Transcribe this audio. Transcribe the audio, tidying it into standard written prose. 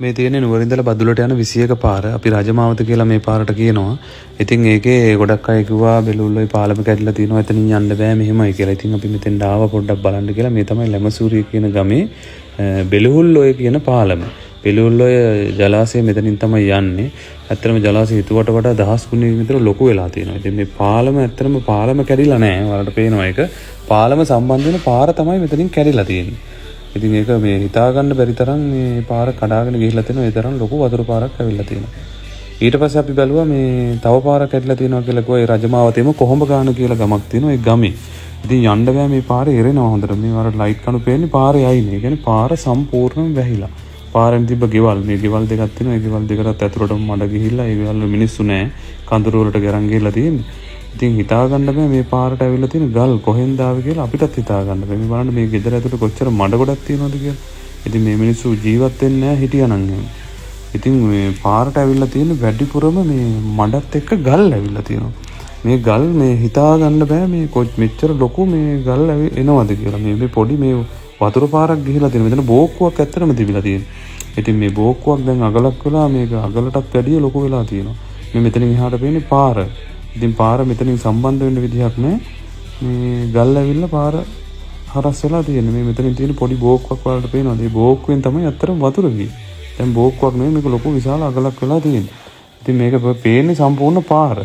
මේ තියෙන නුවරින්දල බදුලට යන 21 පාර අපි රජමාවත කියලා මේ පාරට කියනවා. ඉතින් ඒකේ ගොඩක් අය කිව්වා බෙලුල්ලොයි පාලම කැඩලා තියෙනවා එතනින් යන්න බෑ මෙහෙමයි කියලා. ඉතින් අපි මෙතෙන්ට ආවා පොඩ්ඩක් බලන්න කියලා. මේ තමයි ලැමසූරිය කියන ගමේ බෙලුල්ලොය කියන පාලම. බෙලුල්ලොය ජලාශය මෙතනින් තමයි යන්නේ. ඇත්තටම ජලාශය හිතුවට වඩා දහස් ගුණයකින් විතර ලොකු වෙලා තියෙනවා. ඉතින් මේ පාලම ඇත්තටම පාලම කැඩිලා නැහැ. ඔයාලට පේනවා ඒක. පාලම සම්බන්ධ වෙන පාර තමයි මෙතනින් කැඩිලා තියෙන්නේ. ඉතින් ඒක මේ හිතා ගන්න බැරි තරම් මේ පාර කඩාගෙන ගිහිල්ලා තියෙනවා. ඒ තරම් ලොකු වතුර පාරක් ඇවිල්ලා තියෙනවා. ඊට පස්සේ අපි බැලුවා මේ තව පාරක් ඇවිල්ලා තියෙනවා කියලා කිව්වා. ඒ රජමාවතේම කොහොඹ ගාන කියලා ගමක් තියෙනවා. ඒ ගමේ. ඉතින් යන්න බෑ මේ පාරේ එරෙනවා හොඳට. මේ වර ලයිට් කණු පේන්නේ පාරේ යයිනේ. ඒ කියන්නේ පාර සම්පූර්ණයෙන් වැහිලා. පාරෙන් තිබ්බ ගෙවල් මේ ගෙවල් දෙකක් තියෙනවා. ඒ ගෙවල් දෙකටත් ඇතුළටම මඩ ගිහිල්ලා ඒ ගෙවල් වල මිනිස්සු නැහැ. කඳුරු වලට ගරන් ගිහිල්ලා තියෙන්නේ. ඉතින් හිතා ගන්න බෑ මේ පාරට ඇවිල්ලා තියෙන ගල් කොහෙන්ද ආවේ කියලා අපිටත් හිතා ගන්න බෑ. මේ බලන්න මේ ගෙදර ඇතුළේ කොච්චර මඩ ගොඩක් තියෙනවද කියලා. ඉතින් මේ මිනිස්සු ජීවත් වෙන්නේ නැහැ හිටියානම් එහෙම. ඉතින් මේ පාරට ඇවිල්ලා තියෙන වැඩිපුරම මේ මඩත් එක්ක ගල් ඇවිල්ලා තියෙනවා. මේ ගල් මේ හිතා ගන්න බෑ මේ මෙච්චර ලොකු මේ ගල් එනවද කියලා. මේ පොඩි මේ වතුර පාරක් ගිහිලා තියෙනවා. මෙතන බෝක්කුවක් ඇත්තටම තිබිලා තියෙනවා. ඉතින් මේ බෝක්කුවක් දැන් අගලක් වෙලා මේක අගලටත් වැඩිය ලොකු වෙලා තියෙනවා. මේ මෙතනින් එහාට පේන්නේ පාර. ඉතින් පාර මෙතනින් සම්බන්ධ වෙන්න විදිහක් නැහැ. මේ ගල් ඇවිල්ලා පාර හරස් වෙලා තියෙන්නේ. මේ මෙතනින් තියෙන පොඩි බෝක්කුවක් වලට පේනවා. මේ බෝක්කුවෙන් තමයි අත්‍තරම වතුර ගියේ. දැන් බෝක්කුවක් නෙමෙයි මේක ලොකු විශාල අගලක් වෙලා තියෙන්නේ. ඉතින් මේක පේන්නේ සම්පූර්ණ පාර.